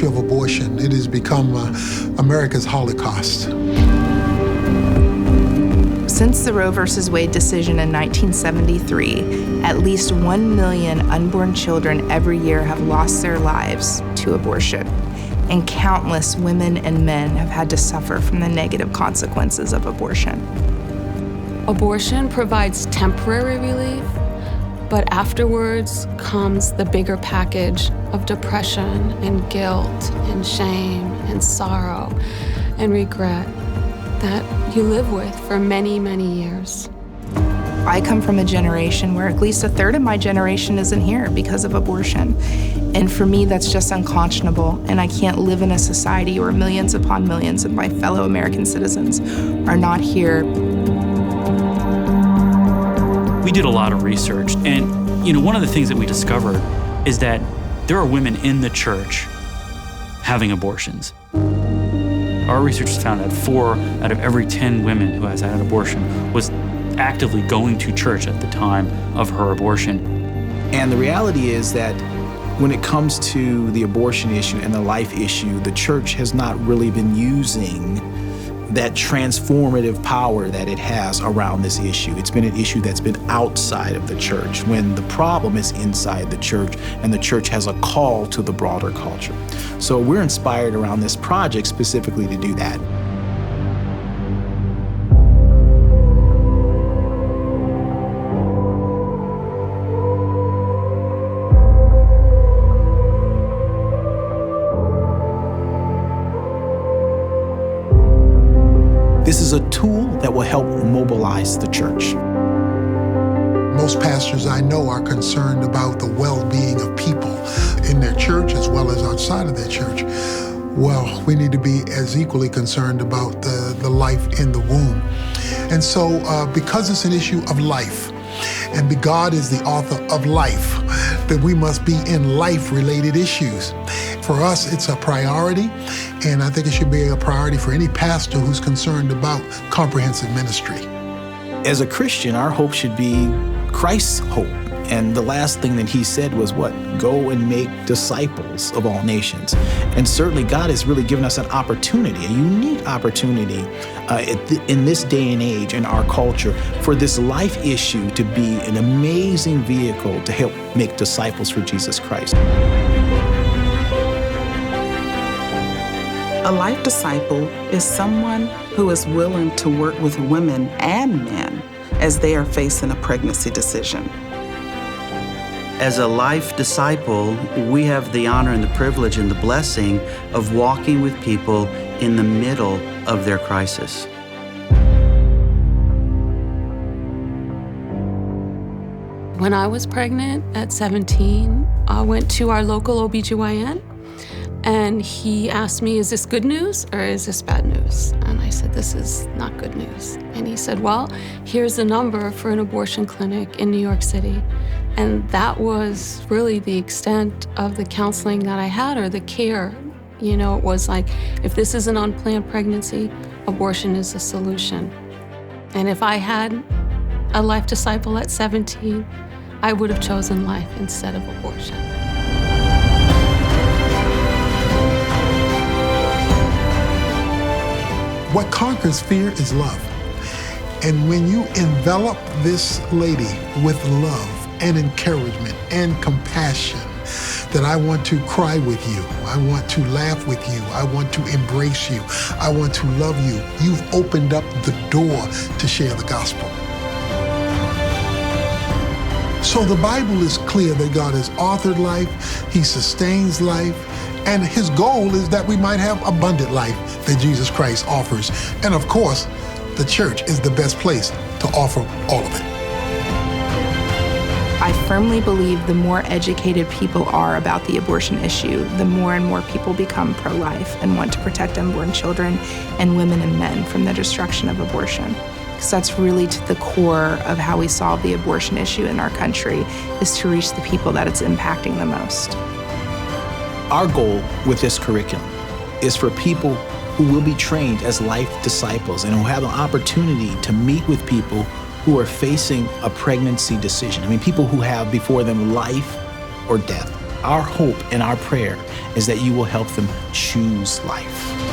issue of abortion. It has become America's Holocaust. Since the Roe v. Wade decision in 1973, at least 1 million unborn children every year have lost their lives to abortion, and countless women and men have had to suffer from the negative consequences of abortion. Abortion provides temporary relief, but afterwards comes the bigger package of depression and guilt and shame and sorrow and regret that you live with for many, many years. I come from a generation where at least a third of my generation isn't here because of abortion. And for me, that's just unconscionable. And I can't live in a society where millions upon millions of my fellow American citizens are not here. We did a lot of research. And, one of the things that we discovered is that there are women in the church having abortions. Our research found that 4 out of every 10 women who has had an abortion was actively going to church at the time of her abortion. And the reality is that when it comes to the abortion issue and the life issue, the church has not really been using that transformative power that it has around this issue. It's been an issue that's been outside of the church when the problem is inside the church and the church has a call to the broader culture. So we're inspired around this project specifically to do that. This is a tool that will help mobilize the church. Most pastors I know are concerned about the well-being of people in their church as well as outside of their church. Well, we need to be as equally concerned about the life in the womb. And so because it's an issue of life, and God is the author of life, that we must be in life-related issues. For us, it's a priority, and I think it should be a priority for any pastor who's concerned about comprehensive ministry. As a Christian, our hope should be Christ's hope. And the last thing that he said was what? Go and make disciples of all nations. And certainly God has really given us an opportunity, a unique opportunity in this day and age in our culture for this life issue to be an amazing vehicle to help make disciples for Jesus Christ. A life disciple is someone who is willing to work with women and men as they are facing a pregnancy decision. As a life disciple, we have the honor and the privilege and the blessing of walking with people in the middle of their crisis. When I was pregnant at 17, I went to our local OBGYN, and he asked me, is this good news or is this bad news? And I said, this is not good news. And he said, well, here's the number for an abortion clinic in New York City. And that was really the extent of the counseling that I had, or the care. It was like, if this is an unplanned pregnancy, abortion is the solution. And if I had a life disciple at 17, I would have chosen life instead of abortion. What conquers fear is love. And when you envelop this lady with love and encouragement and compassion, that I want to cry with you, I want to laugh with you, I want to embrace you, I want to love you, you've opened up the door to share the gospel. So the Bible is clear that God has authored life, He sustains life, and His goal is that we might have abundant life that Jesus Christ offers. And of course, the church is the best place to offer all of it. I firmly believe the more educated people are about the abortion issue, the more and more people become pro-life and want to protect unborn children and women and men from the destruction of abortion. Because that's really to the core of how we solve the abortion issue in our country, is to reach the people that it's impacting the most. Our goal with this curriculum is for people who will be trained as life disciples and who have an opportunity to meet with people who are facing a pregnancy decision. People who have before them life or death. our hope and our prayer is that you will help them choose life.